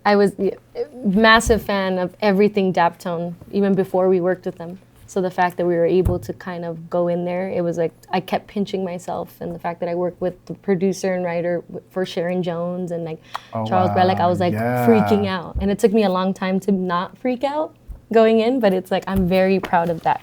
I was a massive fan of everything Daptone, even before we worked with them. So the fact that we were able to kind of go in there, it was like I kept pinching myself, and the fact that I worked with the producer and writer for Sharon Jones and like Charles Relic, I was like freaking out. And it took me a long time to not freak out going in, but it's like I'm very proud of that.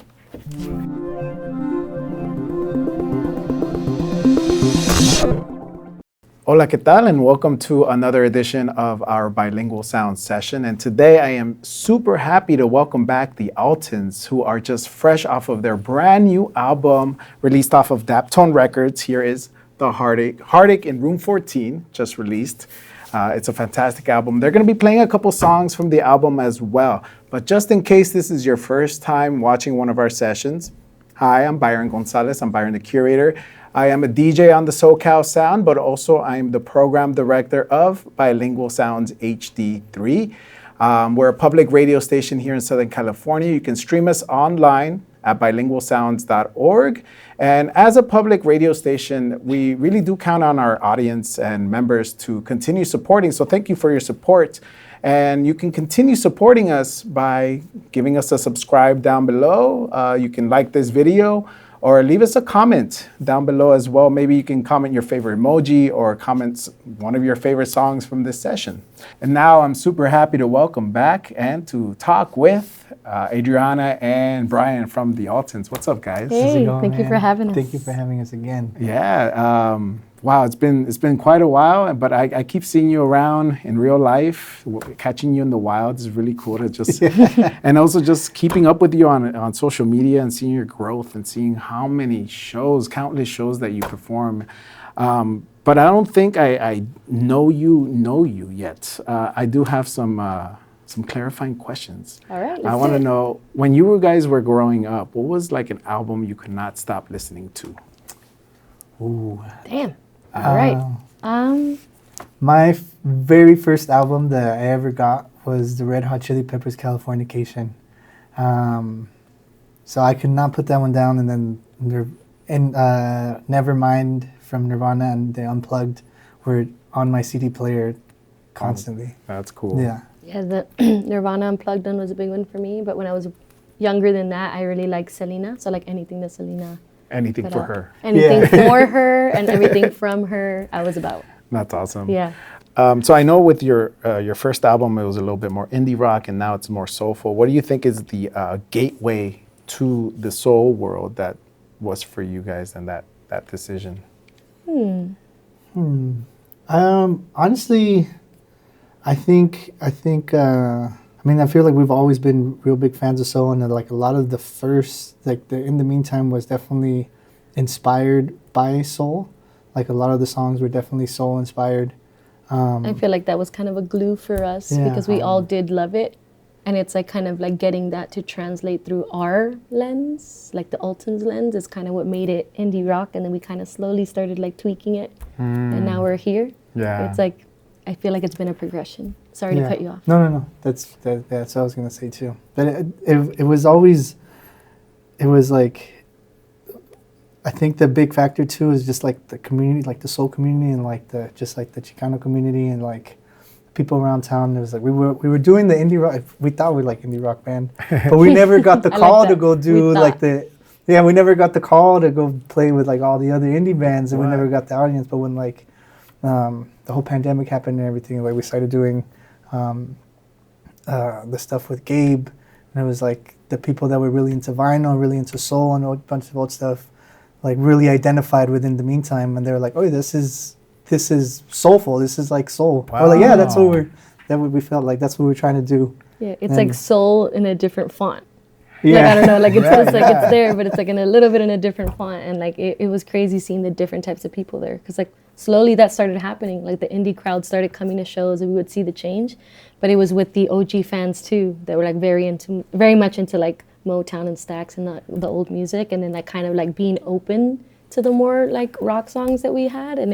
Hola, ¿qué tal? And welcome to another edition of our Bilingual Sounds session. And today I am super happy to welcome back the Altons, who are just fresh off of their brand new album released off of Daptone Records. Here is The Heartache in Room 14, just released. It's a fantastic album. They're going to be playing a couple songs from the album as well. But just in case this is your first time watching one of our sessions, hi, I'm Byron Gonzalez. I'm Byron, the curator. I am a DJ on the SoCal Sound, but also I'm the program director of Bilingual Sounds HD3. We're a public radio station here in Southern California. You can stream us online at bilingualsounds.org. And as a public radio station, we really do count on our audience and members to continue supporting. So thank you for your support. And you can continue supporting us by giving us a subscribe down below. You can like this video, or leave us a comment down below as well. Maybe you can comment your favorite emoji or comment one of your favorite songs from this session. And now I'm super happy to welcome back and to talk with Adriana and Brian from the Altons. What's up, guys? Hey, How's it going, thank you for having us. Thank you for having us again. Yeah, wow, it's been quite a while, but I keep seeing you around in real life. Catching you in the wild is really cool to just, and also just keeping up with you on social media and seeing your growth and seeing how many shows, countless shows that you perform. But I don't think I know you yet. I do have some clarifying questions. All right, I want to know, when you guys were growing up, what was like an album you could not stop listening to? Ooh. Damn. All right. My very first album that I ever got was the Red Hot Chili Peppers' Californication. So I could not put that one down. And then Nevermind from Nirvana and the Unplugged were on my CD player constantly. Oh, that's cool. Yeah. Yeah, the Nirvana Unplugged one was a big one for me. But when I was younger than that, I really liked Selena. So like anything that Selena. Anything for her. Anything for her and everything from her, I was about. That's awesome. Yeah. So I know with your first album, it was a little bit more indie rock, and now it's more soulful. What do you think is the gateway to the soul world that was for you guys and that decision? Honestly, I feel like we've always been real big fans of soul, and like a lot of the first, like the In the Meantime was definitely inspired by soul. Like a lot of the songs were definitely soul inspired. I feel like that was kind of a glue for us because we all did love it. And it's like kind of like getting that to translate through our lens, like the Altons lens is kind of what made it indie rock. And then we kind of slowly started like tweaking it. And now we're here. Yeah. It's like, I feel like it's been a progression. Sorry to cut you off. No. That's what I was going to say too. But it was always, it was like, I think the big factor too is just like the community, like the soul community and like the Chicano community and like people around town. It was like we were doing the indie rock. We thought we were like indie rock band, but we never got the call to go do we never got the call to go play with like all the other indie bands, and we never got the audience. But when like the whole pandemic happened and everything, like we started doing the stuff with Gabe, and it was like the people that were really into vinyl, really into soul and a bunch of old stuff, like really identified with In the Meantime, and they were like, "Oh, this is soulful. This is like soul." Wow. We're like, "Yeah, that's what we felt like. That's what we're trying to do." Yeah, it's like soul in a different font. Yeah. Like I don't know, like it feels like it's there, but it's like in a little bit in a different font, and like it was crazy seeing the different types of people there, because like slowly that started happening. Like the indie crowd started coming to shows, and we would see the change, but it was with the OG fans too that were like very much into like Motown and Stax and the old music, and then like kind of like being open to the more like rock songs that we had, and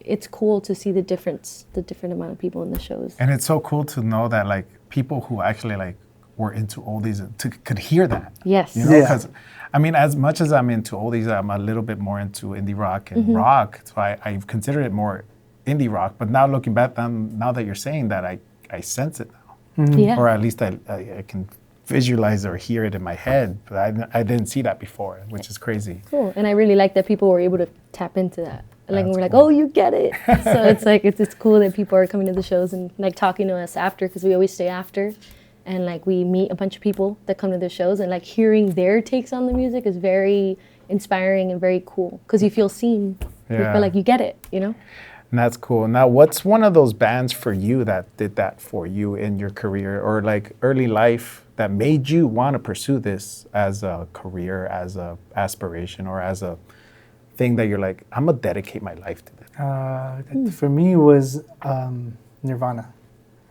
it's cool to see the different amount of people in the shows. And it's so cool to know that like people who actually like were into oldies could hear that. Yes. You know, because I mean, as much as I'm into oldies, I'm a little bit more into indie rock and rock. So I consider it more indie rock. But now looking back, now that you're saying that, I I sense it now. Yeah. Or at least I can visualize or hear it in my head, but I didn't see that before, which is crazy. Cool. And I really like that people were able to tap into that. Like, That's we're like, cool. oh, you get it. So it's like, it's cool that people are coming to the shows and like talking to us after, because we always stay after. And like we meet a bunch of people that come to the shows, and like hearing their takes on the music is very inspiring and very cool, because you feel seen. You Yeah. feel like you get it, you know? And that's cool. Now, what's one of those bands for you that did that for you in your career, or like early life, that made you want to pursue this as a career, as a aspiration, or as a thing that you're like, I'm gonna dedicate my life to this? For me, it was Nirvana.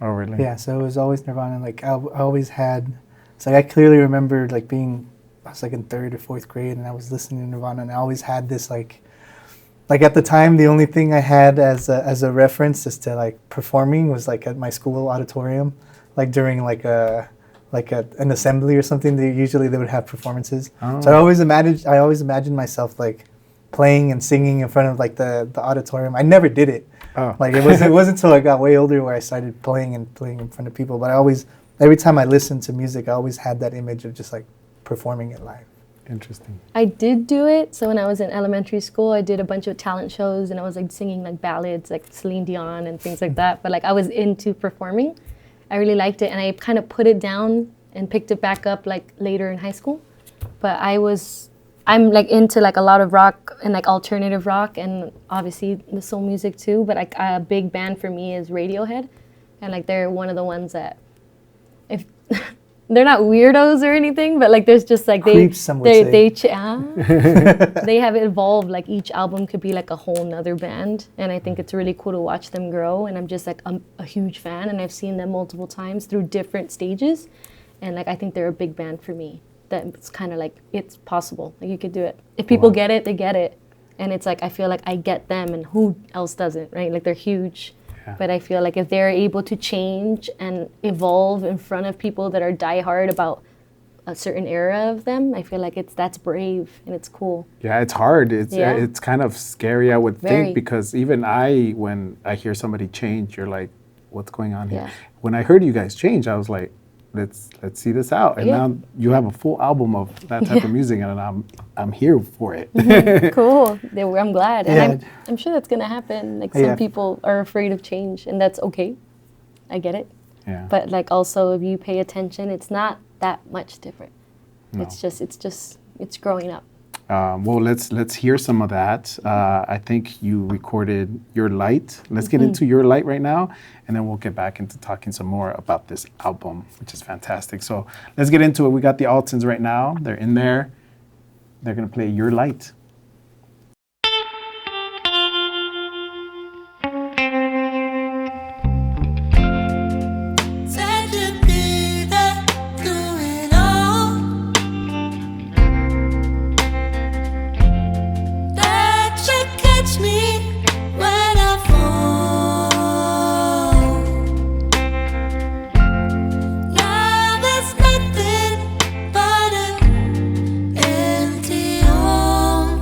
Oh, really? Yeah, so it was always Nirvana. Like I always had, it's like I clearly remember like I was like in 3rd or 4th grade, and I was listening to Nirvana, and I always had this like at the time, the only thing I had as a reference as to like performing was like at my school auditorium, like during like an assembly or something. They would have performances. Oh. So I always imagined myself like playing and singing in front of like the auditorium. I never did it. Oh. Like it wasn't until I got way older where I started playing in front of people. But every time I listened to music, I always had that image of just like performing it live. Interesting. I did do it. So when I was in elementary school, I did a bunch of talent shows, and I was like singing like ballads, like Celine Dion and things like that. But like I was into performing. I really liked it, and I kind of put it down and picked it back up like later in high school. But I'm like into like a lot of rock and like alternative rock, and obviously the soul music too. But like a big band for me is Radiohead, and like they're one of the ones that, if they're not weirdos or anything, but like there's just like Creeps, some would say. they have evolved. Like each album could be like a whole nother band, and I think it's really cool to watch them grow. And I'm just like a huge fan, and I've seen them multiple times through different stages, and like I think they're a big band for me. That it's kind of like it's possible. Like you could do it. If people get it, they get it, and it's like I feel like I get them, and who else doesn't, right? Like they're huge. Yeah. But I feel like if they're able to change and evolve in front of people that are diehard about a certain era of them, I feel like that's brave and it's cool. Yeah, it's hard. It's kind of scary, I would think, because even when I hear somebody change, you're like, what's going on here? Yeah. When I heard you guys change, I was like, let's see this out. And now you have a full album of that type of music, and I'm here for it. Cool. I'm glad. And I'm sure that's gonna happen. Like some people are afraid of change, and that's okay. I get it. Yeah. But like also, if you pay attention, it's not that much different. No. It's growing up. Well, let's hear some of that. I think you recorded Your Light. Let's get into Your Light right now, and then we'll get back into talking some more about this album, which is fantastic. So let's get into it. We got the Altons right now. They're in there. They're going to play Your Light. Nothing but an empty home.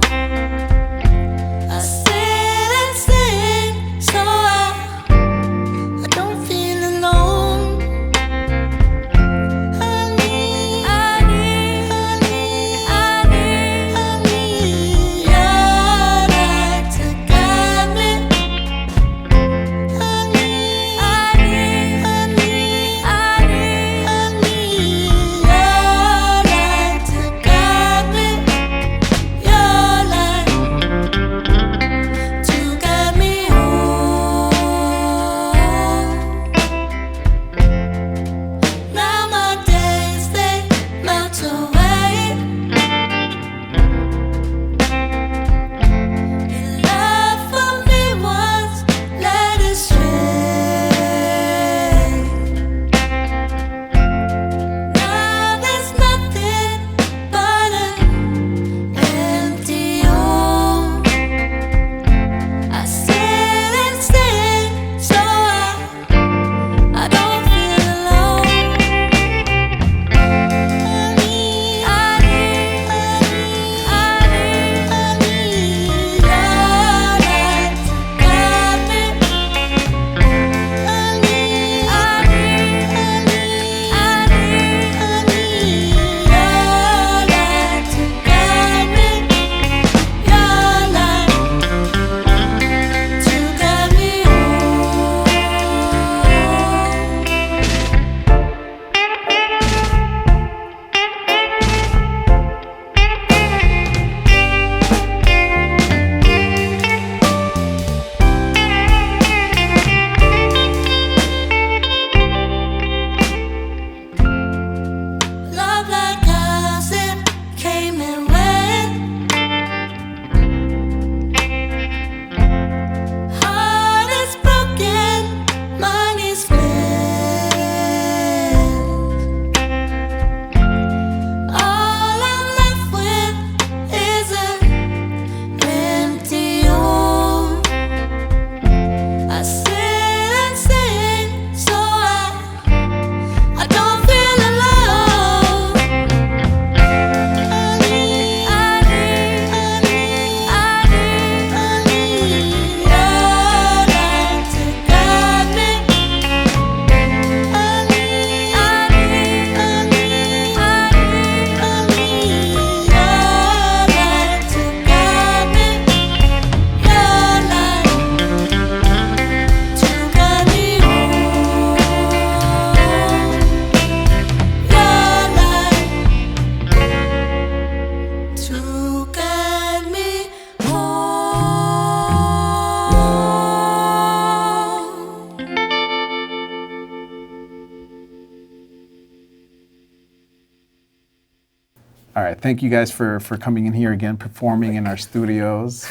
All right, thank you guys for coming in here again, performing in our studios.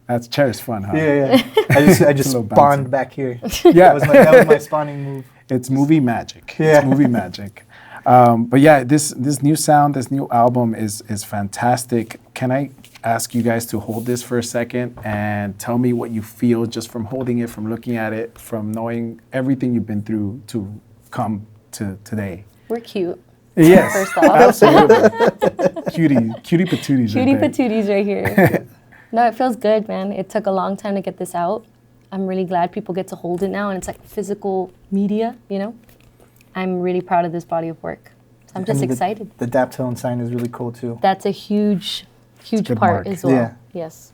That's chair's fun, huh? Yeah. I just spawned back here. Yeah, that was my spawning move. It's movie magic. Yeah. It's movie magic. But yeah, this new sound, this new album is fantastic. Can I ask you guys to hold this for a second and tell me what you feel just from holding it, from looking at it, from knowing everything you've been through to come to today? We're cute. Yes, First off. absolutely. Cutie patooties. Cutie patooties right here. No, it feels good, man. It took a long time to get this out. I'm really glad people get to hold it now, and it's like physical media, you know? I'm really proud of this body of work. So I'm just excited. The Daptone sign is really cool, too. That's a huge part as well. Yeah. Yes.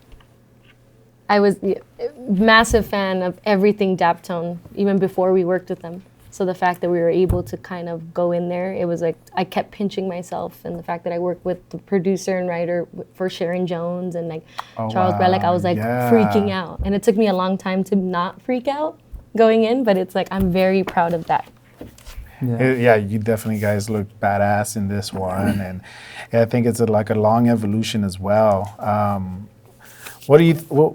I was a massive fan of everything Daptone, even before we worked with them. So the fact that we were able to kind of go in there, it was like I kept pinching myself, and the fact that I worked with the producer and writer for Sharon Jones and like Charles Bellick, I was like freaking out. And it took me a long time to not freak out going in, but it's like I'm very proud of that. Yeah, you definitely guys look badass in this one, and I think it's like a long evolution as well. What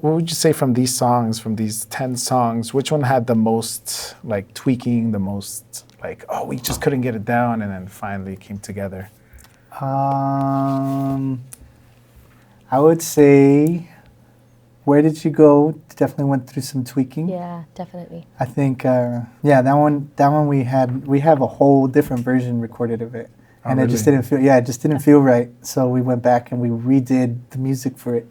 would you say from these songs, from these 10 songs, which one had the most like tweaking, the most like, oh, we just couldn't get it down, and then finally came together? I would say Where Did You Go definitely went through some tweaking. Yeah, definitely. I think that one we have a whole different version recorded of it. And really? It just didn't feel right. So we went back and we redid the music for it,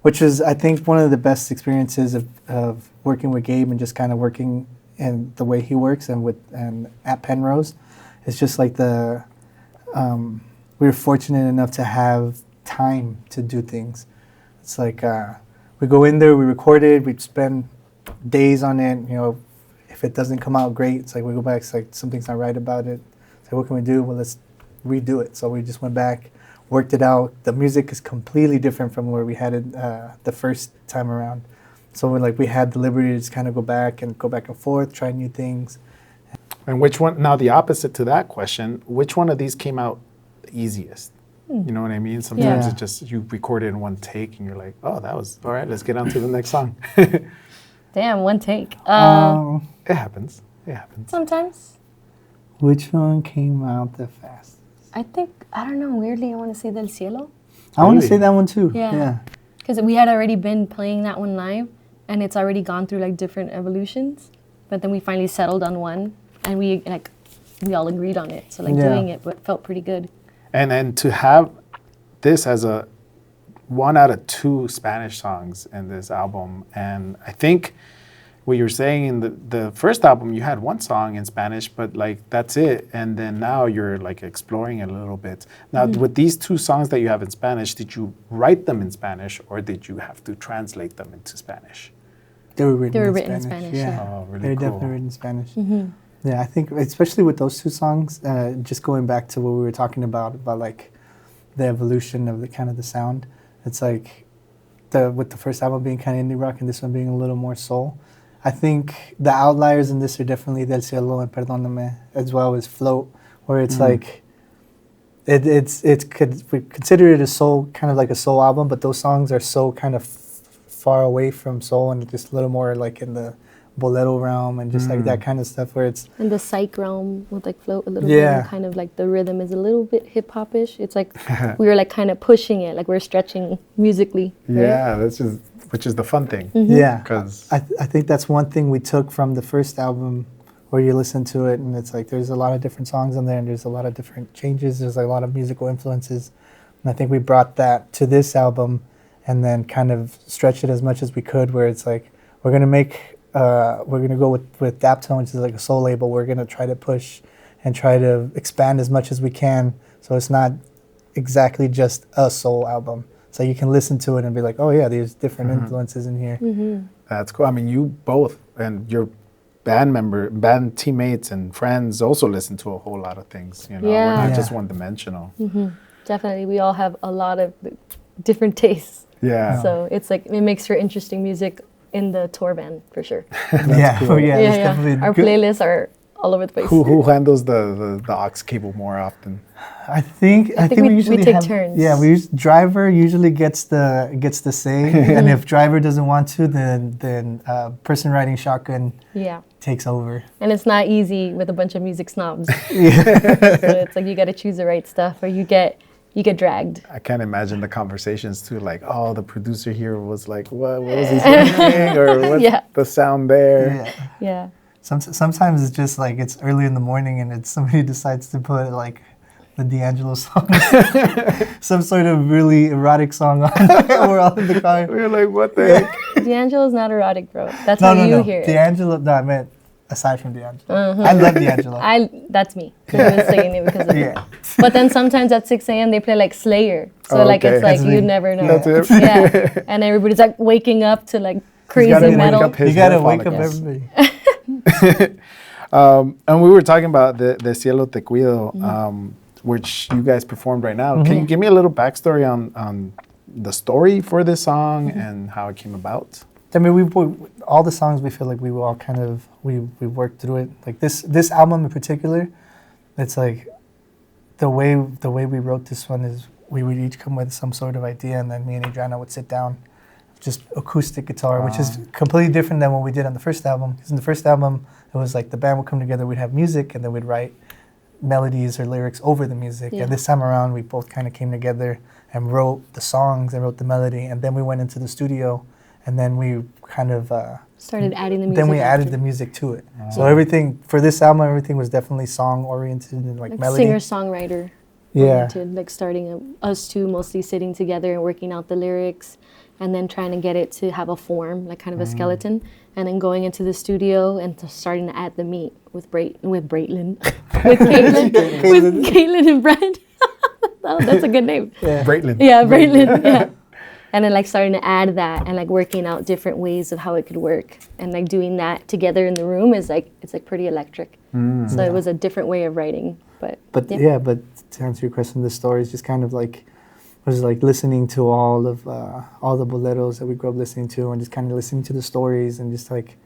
which was, I think, one of the best experiences of working with Gabe and just kind of working in the way he works and at Penrose. It's just like we were fortunate enough to have time to do things. It's like we go in there, we record it, we spend days on it. You know, if it doesn't come out great, it's like we go back, it's like something's not right about it. So what can we do? Well, let's redo it. So we just went back, worked it out. The music is completely different from where we had it the first time around. So we had the liberty to just kind of go back and forth, try new things. And which one, now the opposite to that question, which one of these came out the easiest? You know what I mean? Sometimes it's just you record it in one take and you're like, oh, that was, all right, let's get on to the next song. Damn, one take. It happens. Sometimes. Which one came out the fastest? I think, I don't know, weirdly I want to say Del Cielo. I want to say that one too. Yeah. Because we had already been playing that one live, and it's already gone through like different evolutions. But then we finally settled on one, and we all agreed on it. So doing it felt pretty good. And then to have this as a 1 out of 2 Spanish songs in this album, and I think what you're saying in the first album, you had one song in Spanish, but like that's it. And then now you're like exploring it a little bit. Now with these 2 songs that you have in Spanish, did you write them in Spanish or did you have to translate them into Spanish? They were written in Spanish. Yeah. Oh, really They're cool. definitely written in Spanish. Mm-hmm. Yeah, I think especially with those 2 songs, just going back to what we were talking about like the evolution of the kind of the sound. It's like with the first album being kind of indie rock and this one being a little more soul. I think the outliers in this are definitely Del Cielo and Perdóname, as well as Float, where it's like we consider it a soul, kind of like a soul album, but those songs are so kind of far away from soul and just a little more like in the bolero realm and just like that kind of stuff where it's in the psych realm with like Float a little bit, and kind of like the rhythm is a little bit hip hop-ish. It's like we were like kind of pushing it, like we're stretching musically. Right? Yeah, which is the fun thing. Yeah, because I think that's one thing we took from the first album, where you listen to it and it's like there's a lot of different songs on there and there's a lot of different changes. There's a lot of musical influences, and I think we brought that to this album and then kind of stretched it as much as we could. Where it's like we're gonna go with Daptone, which is like a soul label. We're gonna try to push and try to expand as much as we can, so it's not exactly just a soul album. So you can listen to it and be like, oh yeah, there's different influences in here. Mm-hmm. That's cool. I mean, you both and your band teammates and friends also listen to a whole lot of things. You know, we're not just one-dimensional. Mm-hmm. Definitely, we all have a lot of different tastes. Yeah. So it's like it makes for interesting music in the tour van for sure. Cool. Our playlists are all over the place. Who handles the aux cable more often? I think we usually take have, turns. Yeah, driver usually gets the say, and if driver doesn't want to, then person riding shotgun takes over. And it's not easy with a bunch of music snobs. So it's like you got to choose the right stuff, or you get dragged. I can't imagine the conversations too. Like, oh, the producer here was like, what was he saying, or what's the sound there? Yeah. Sometimes it's just like it's early in the morning and it's somebody decides to put like the D'Angelo song, some sort of really erotic song on. We're all in the car. We're like, what the heck? D'Angelo's not erotic, bro. That's how you hear it. D'Angelo, no, I meant aside from D'Angelo. I love D'Angelo. That's me. I was saying it because of it. But then sometimes at 6 a.m. they play like Slayer. So like it's like you never know. That's it. Yeah. And everybody's like waking up to like crazy metal. You gotta wake up everybody. And we were talking about the Cielo Te Cuido, which you guys performed right now. Can you give me a little backstory on the story for this song and how it came about? I mean, all the songs we feel like we were all kind of we worked through it. Like this album in particular, it's like the way we wrote this one is we would each come with some sort of idea, and then me and Adriana would sit down, just acoustic guitar, which is completely different than what we did on the first album. Because in the first album, it was like the band would come together, we'd have music, and then we'd write melodies or lyrics over the music. And this time around, we both kind of came together and wrote the songs and wrote the melody, and then we went into the studio, and then we kind of started adding the music. Then we added the music to it. So everything for this album, everything was definitely song oriented and like melody. Singer-songwriter. Oriented, like starting us two mostly sitting together and working out the lyrics, and then trying to get it to have a form, like kind of a skeleton, and then going into the studio and starting to add the meat with Caitlin and Brad. Oh, that's a good name. Braitlin. Yeah, Braitlin. Yeah. And then like starting to add that and like working out different ways of how it could work, and like doing that together in the room is like it's like pretty electric. So it was a different way of writing, but to answer your question, the story is just kind of like was like listening to all the boleros that we grew up listening to, and just kind of listening to the stories and just like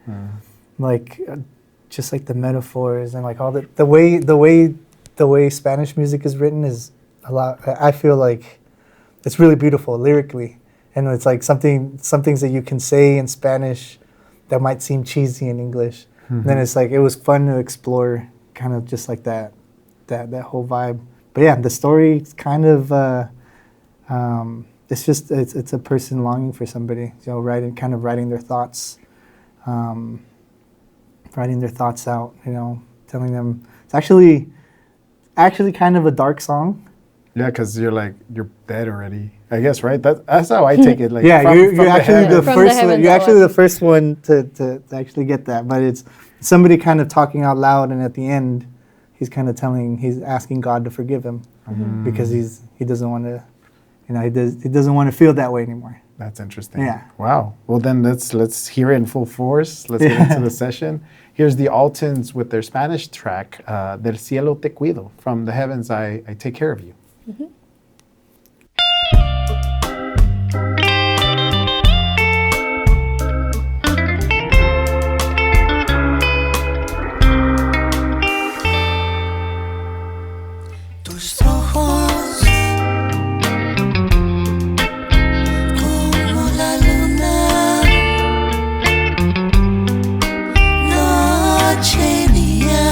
just like the metaphors and like all the way Spanish music is written is a lot. I feel like it's really beautiful lyrically, and it's like some things that you can say in Spanish that might seem cheesy in English. And then it's like it was fun to explore kind of just like that whole vibe. But yeah, the story is kind of it's a person longing for somebody, you know, writing their thoughts, writing their thoughts out, you know, telling them. It's actually kind of a dark song. Yeah, because you're dead already, I guess, right? That's how I take it. Like, you're actually the first one. You're actually the first one to actually get that. But it's somebody kind of talking out loud, and at the end, he's asking God to forgive him because he doesn't want to, you know, he doesn't want to feel that way anymore. That's interesting. Yeah. Wow. Well, then let's hear it in full force. Let's get into the session. Here's the Altons with their Spanish track, Del Cielo Te Cuido, from the heavens I take care of you. Tus ojos como la luna, noche y día,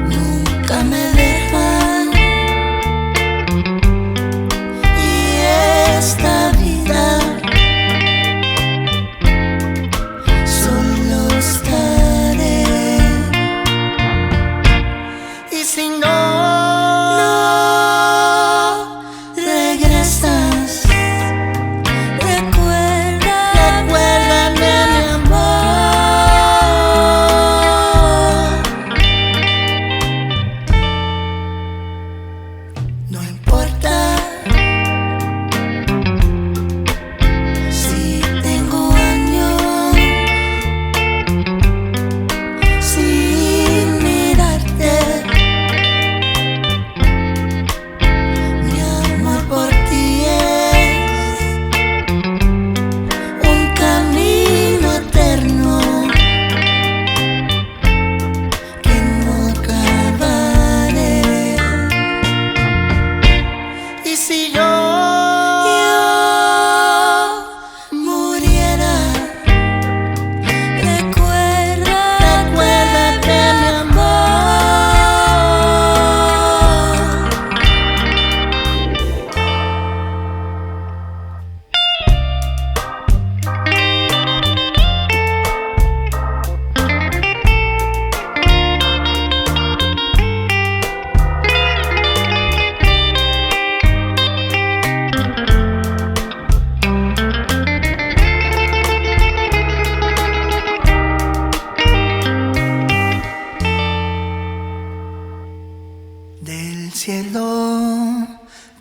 nunca me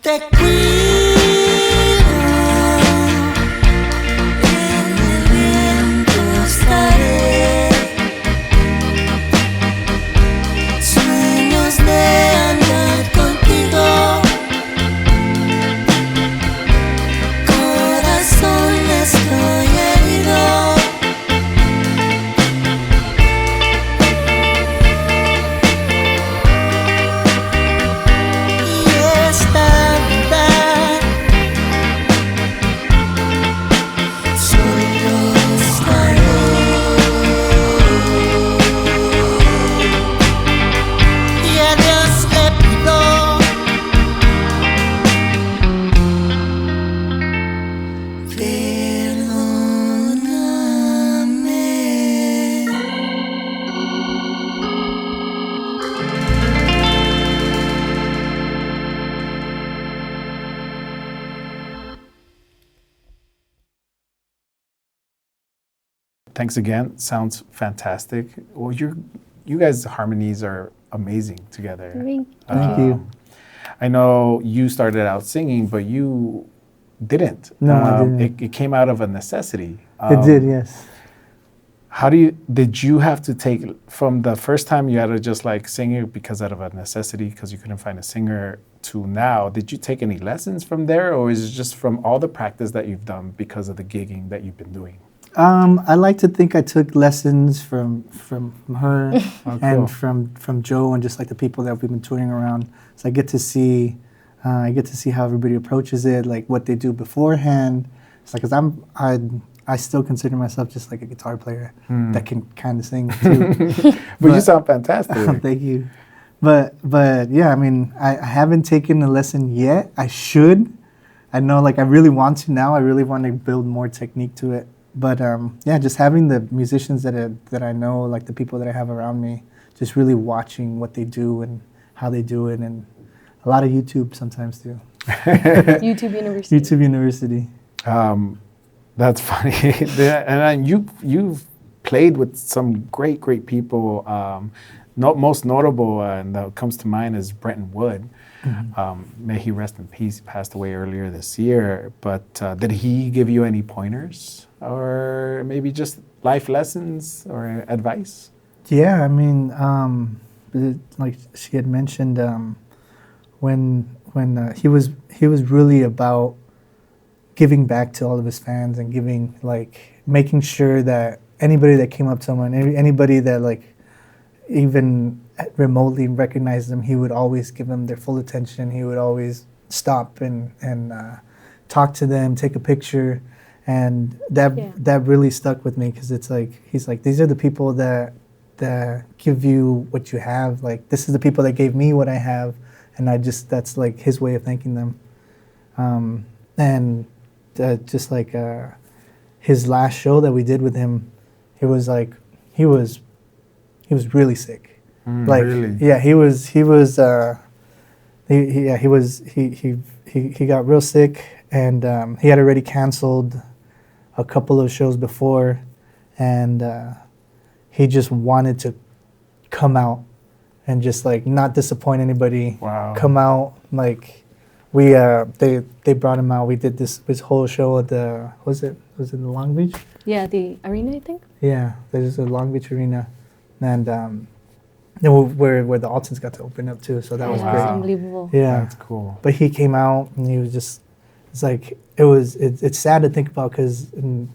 te cuido, en el viento estaré, sueños de andar contigo, corazón estoy herido. Thanks again. Sounds fantastic. Well, you guys' harmonies are amazing together. Thank you. I know you started out singing, but you didn't. No, I didn't. It came out of a necessity. It did, yes. Did you have to take, from the first time you had to just like sing it because out of a necessity, because you couldn't find a singer, to now, did you take any lessons from there, or is it just from all the practice that you've done because of the gigging that you've been doing? I like to think I took lessons from her Oh, cool. and from Joe and just like the people that we've been touring around. So I get to see how everybody approaches it, like what they do beforehand. It's like, 'cause I still consider myself just like a guitar player that can kind of sing too. But you sound fantastic. Thank you. But yeah, I mean, I haven't taken a lesson yet. I should. I know, like, I really want to now. I really want to build more technique to it. But yeah, just having the musicians that I know, like the people that I have around me, just really watching what they do and how they do it, and a lot of YouTube sometimes too. YouTube University. YouTube University. That's funny. And you've played with some great people. Most notable, and that comes to mind, is Brenton Wood. May he rest in peace. He passed away earlier this year. But did he give you any pointers, or maybe just life lessons or advice? Yeah, I mean, like she had mentioned, when he was really about giving back to all of his fans and giving, like, making sure that anybody that came up to him, and anybody that like even remotely recognized him, he would always give them their full attention. He would always stop and talk to them, take a picture, and that really stuck with me, because it's like, he's like, these are the people that give you what you have. Like, this is the people that gave me what I have, and that's like his way of thanking them. And just like his last show that we did with him, it was like he was really sick. Like, really? Yeah, he got real sick, and he had already canceled a couple of shows before, and he just wanted to come out and just like not disappoint anybody. Wow. Come out, like, they brought him out. We did this whole show at the, was it in the Long Beach? Yeah, the arena, I think. Yeah, there's a Long Beach arena, and where the Altons got to open up too. So that was It was great. unbelievable. Yeah, That's cool. but he came out and he was just, it's like, it's sad to think about, because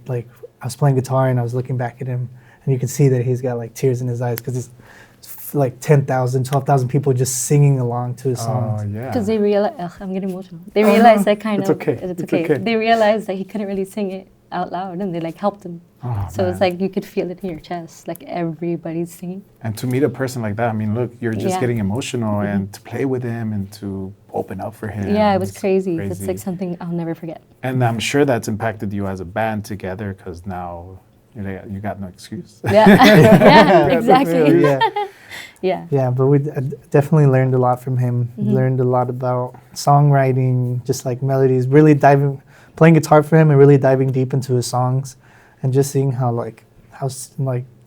like I was playing guitar and I was looking back at him, and you can see that he's got like tears in his eyes, because it's like 10,000, 12,000 people just singing along to his songs. Oh, yeah. Because they realized, I'm getting emotional. They realized that It's okay. It's okay. They realized that he couldn't really sing it out loud, and they like helped him. Oh, So it's man. like you could feel it in your chest, like everybody's singing. And to meet a person like that, I mean, look, you're just Yeah. getting emotional, and to play with him and to open up for him. Yeah, it was it's crazy. It's like something I'll never forget. And I'm sure that's impacted you as a band together, because now you got no excuse. Yeah, yeah, exactly. Yeah. Yeah. Yeah, but we definitely learned a lot from him. Learned a lot about songwriting, just like melodies, really playing guitar for him and really diving deep into his songs, and just seeing how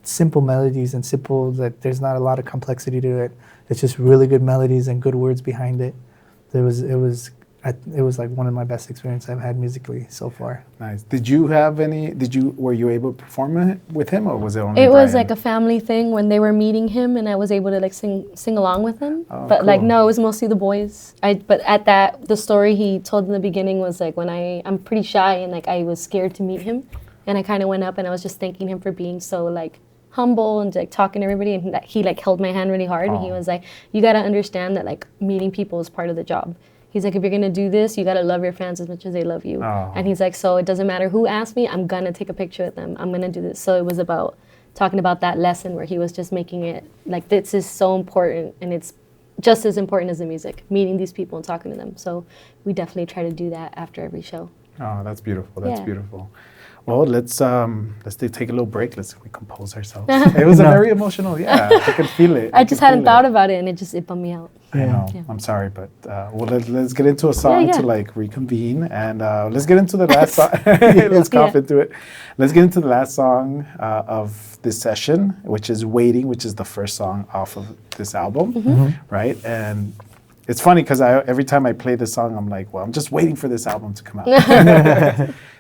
simple melodies and simple, that there's not a lot of complexity to it. It's just really good melodies and good words behind it. It was it was like one of my best experiences I've had musically so far. Nice. Were you able to perform with him, or was it only It was Brian? like a family thing when they were meeting him, and I was able to like sing along with him. Oh, but like cool. no, it was mostly the boys. But at that, the story he told in the beginning was like when I'm pretty shy and like I was scared to meet him, and I kind of went up and I was just thanking him for being so like humble and like talking to everybody, and he like held my hand really hard, and he was like, you got to understand that like meeting people is part of the job. He's like, if you're gonna do this, you gotta love your fans as much as they love you. Oh. And he's like, so it doesn't matter who asks me, I'm gonna take a picture with them. I'm gonna do this. So it was about talking about that lesson where he was just making it like this is so important, and it's just as important as the music, meeting these people and talking to them. So we definitely try to do that after every show. Oh, that's beautiful. That's Yeah. beautiful. Well, let's take a little break. Let's recompose ourselves. It was a very emotional. Yeah, I could feel it. I just hadn't feel thought it. about it, and it bummed me out. I know. Yeah. I'm sorry, but well, let's get into a song Yeah. to like reconvene, and let's get into the last song. Let's cough into it. Let's get into the last song of this session, which is "Waiting," which is the first song off of this album, right? And it's funny because every time I play this song, I'm like, well, I'm just waiting for this album to come out.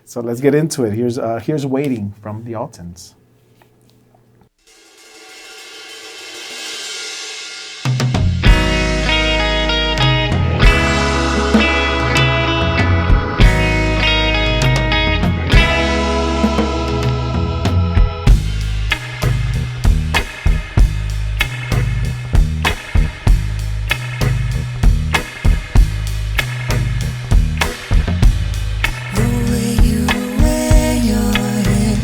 So let's get into it. Here's "Waiting" from the Altons. The way you wear your hair,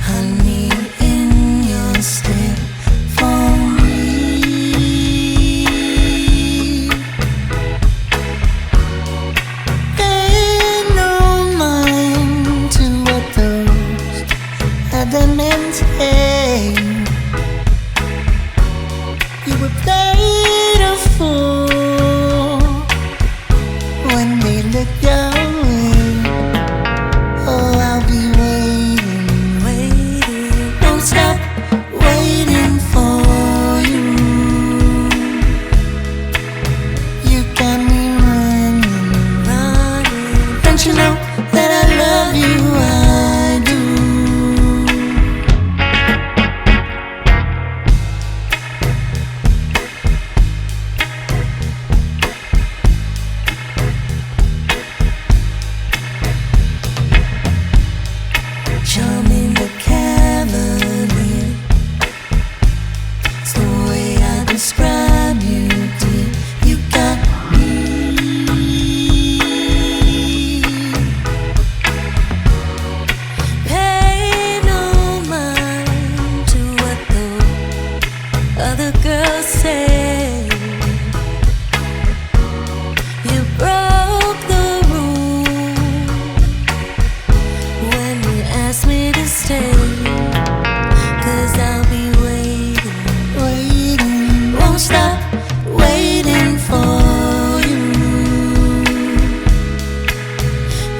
honey in your stare for me. Ain't no mind to what those other men say. You were played a fool when they look your way. Oh, I'll be waiting, waiting, won't stop waiting for you. You got me running, running. Don't you know that I love you? I do. Charming the cavalier, it's the way I describe you, dear. You got me. Pay no mind to what the other girls say. You broke the rule when you ask me to stay, 'cause I'll be waiting, waiting, won't stop waiting for you.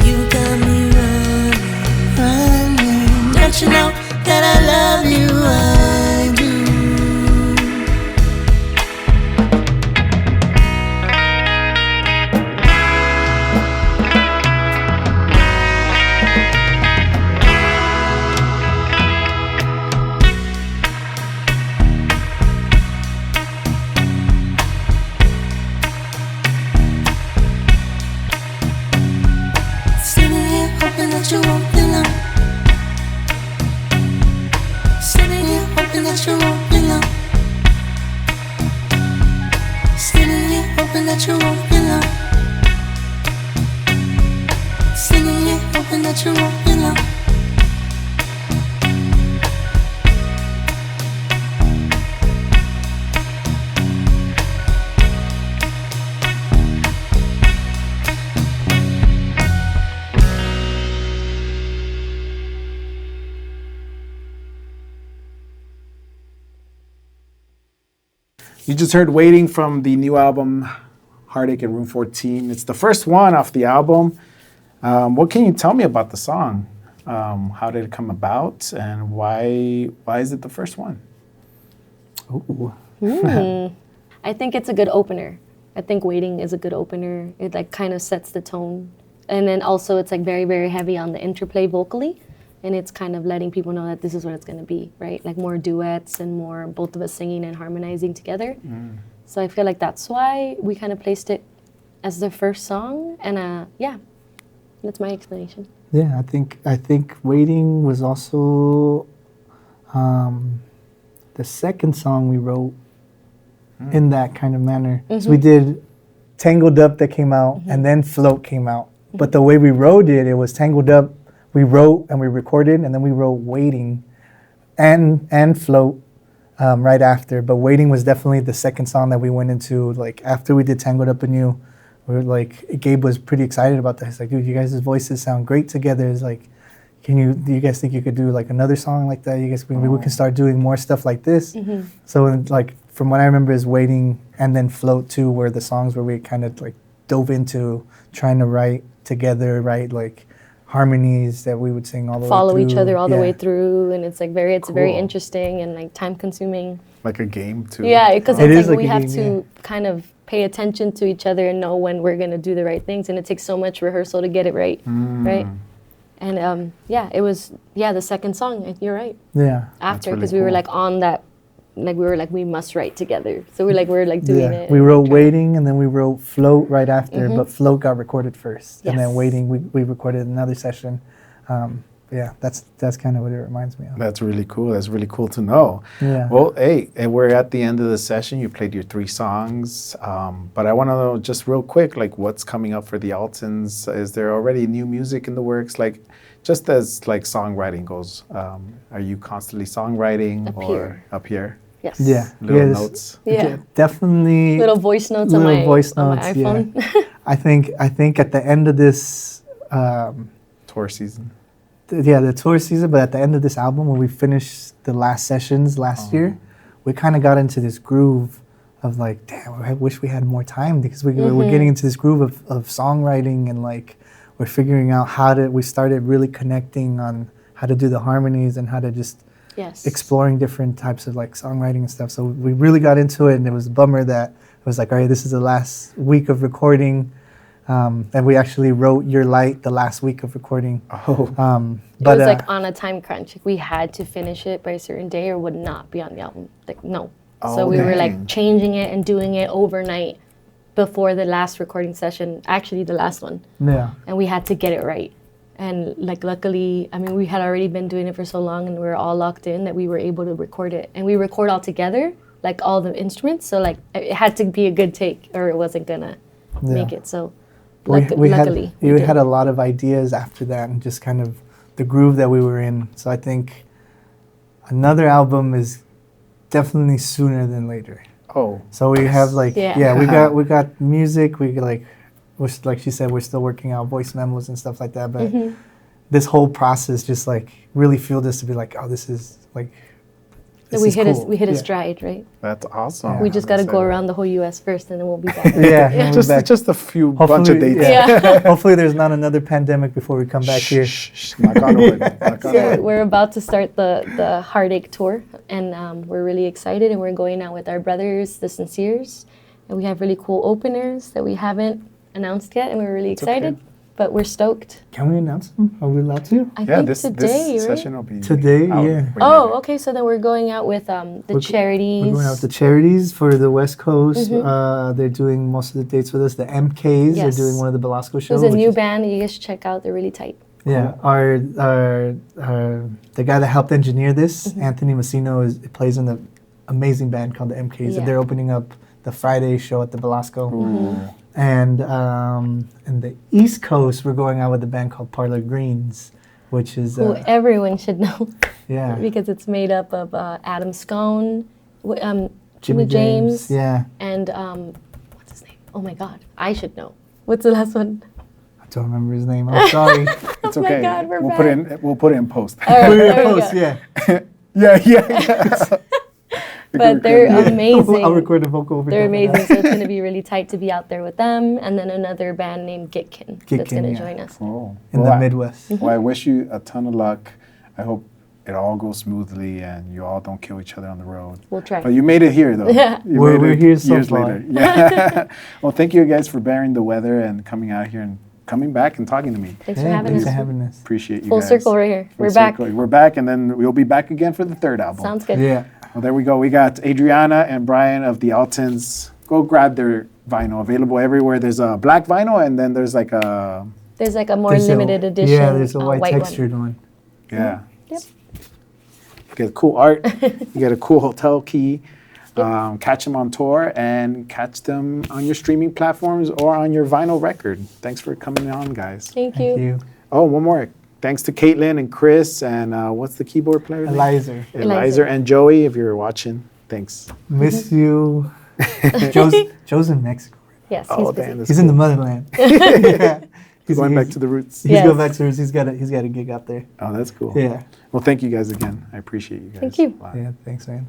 You got me running, running. Don't you know that I love you? I do. Sitting here hoping that you won't be long. Sitting here hoping that you won't be long. Sitting here hoping that you won't be long. Sitting here hoping that you won't be long. You just heard "Waiting" from the new album Heartache in Room 14. It's the first one off the album. What can you tell me about the song? How did it come about, and why is it the first one? Ooh. I think it's a good opener. I think Waiting is a good opener. It like kind of sets the tone. And then also it's like very, very heavy on the interplay vocally. And it's kind of letting people know that this is what it's going to be, right? Like more duets and more both of us singing and harmonizing together. So I feel like that's why we kind of placed it as the first song. And yeah, that's my explanation. Yeah, I think Waiting was also the second song we wrote in that kind of manner. So we did Tangled Up that came out, and then Float came out. But the way we wrote it, it was Tangled Up, we wrote and we recorded, and then we wrote Waiting and Float right after. But Waiting was definitely the second song that we went into, like after we did Tangled Up Anew. We were like, Gabe was pretty excited about that. He's like, dude, you guys' voices sound great together. It's like, do you guys think you could do like another song like that? You guys, maybe we can start doing more stuff like this. So like, from what I remember is Waiting and then Float too, were the songs where we kind of like dove into trying to write together, write like harmonies that we would sing all the way through. Follow each other all the way through, and it's like very interesting and like time consuming. Like a game too. Yeah, because It it's is like like we a have game, to kind of pay attention to each other and know when we're gonna do the right things, and it takes so much rehearsal to get it right, right? And yeah, it was the second song. You're right. Yeah. After, because we were like on that, like we were like we must write together. So we're like doing it. We wrote Waiting and then we wrote Float right after, but Float got recorded first, and then Yes. Waiting we recorded another session. Yeah, that's kind of what it reminds me of. That's really cool. That's really cool to know. Yeah. Well, hey, and we're at the end of the session. You played your 3 songs, but I want to know just real quick, like what's coming up for the Altons? Is there already new music in the works? Like, just as like songwriting goes, are you constantly songwriting up here? Yes. Yeah. Little notes. Yeah. Definitely. Little voice notes on my voice on notes, my iPhone. yeah. I think at the end of this Tour season. the tour season, but at the end of this album, when we finished the last sessions last year, we kind of got into this groove of like, damn, I wish we had more time, because we're getting into this groove of songwriting, and like we're figuring out we started really connecting on how to do the harmonies and how to just exploring different types of like songwriting and stuff. So we really got into it, and it was a bummer that it was like, all right, this is the last week of recording. And we actually wrote Your Light the last week of recording. But it was like on a time crunch. We had to finish it by a certain day or would not be on the album. Like, no. So we were like changing it and doing it overnight before the last recording session, actually the last one. Yeah. And we had to get it right. And like luckily, I mean, we had already been doing it for so long and we were all locked in that we were able to record it. And we record all together, like all the instruments. So like it had to be a good take or it wasn't gonna make it. So luckily. We had a lot of ideas after that, and just kind of the groove that we were in. So I think another album is definitely sooner than later. So we have like we got music. We like she said, we're still working out voice memos and stuff like that. But this whole process just like really fueled us to be like, oh, this is like. We hit a stride, right? That's awesome. We just got to go around the whole U.S. first, and then we'll be back. Just a few bunch of dates. Hopefully, there's not another pandemic before we come back here. Knock on wood. We're about to start the Heartache tour, and we're really excited. And we're going out with our brothers, the Sinceres, and we have really cool openers that we haven't announced yet, and we're really excited. Okay. But we're stoked. Can we announce them? Are we allowed to? I think this today, this right? session will be today. Out. Yeah. Oh, okay. So then we're going out with the Charities. We're going out with the Charities for the West Coast. They're doing most of the dates with us. The MKs. They're doing one of the Belasco shows. There's a new band that you guys should check out. They're really tight. Yeah, our the guy that helped engineer this, Anthony Massino, plays in the amazing band called the MKs. And they're opening up the Friday show at the Belasco. And the East Coast, we're going out with a band called Parlor Greens, which is who everyone should know. Yeah, because it's made up of Adam Scone, Jimmy James, and what's his name? Oh my God, I should know. What's the last one? I don't remember his name. I'm sorry. It's okay. Oh my God, we're back. We'll put it in post. All right, Put it there in we post. go. Yeah. But they're amazing. I'll record a vocal over They're top of amazing, that. so it's going to be really tight to be out there with them. And then another band named Gitkin that's going to join us. Cool. In the Midwest. Well, I wish you a ton of luck. I hope it all goes smoothly and you all don't kill each other on the road. We'll try. But you made it here, though. Yeah. We're here so far. Yeah. Well, thank you guys for bearing the weather and coming out here and coming back and talking to me. Thanks for having thanks us. for having us. Appreciate you Full guys. circle right here. Full We're back. circle. We're back, and then we'll be back again for the third album. Sounds good. Yeah. Well, there we go. We got Adriana and Brian of the Altons. Go grab their vinyl. Available everywhere. There's a black vinyl, and then there's like a... There's like a more There's limited edition. Yeah, there's a white one. textured one. Yeah. Yep. You get cool art. You get a cool hotel key. Catch them on tour and catch them on your streaming platforms or on your vinyl record. Thanks for coming on, guys. Thank Thank you. you. Oh, one more. Thanks to Caitlin and Chris and what's the keyboard player? name? Eliza. Eliza and Joey, if you're watching. Thanks. Miss you. Joe's in Mexico. Yes, Oh, he's busy. damn, that's He's in the motherland. He's going back to the roots. He's Yes. going back to his. He's got a gig out there. Oh, that's cool. Yeah. Well, thank you guys again. I appreciate you guys. Thank you. a lot. Yeah. Thanks, man.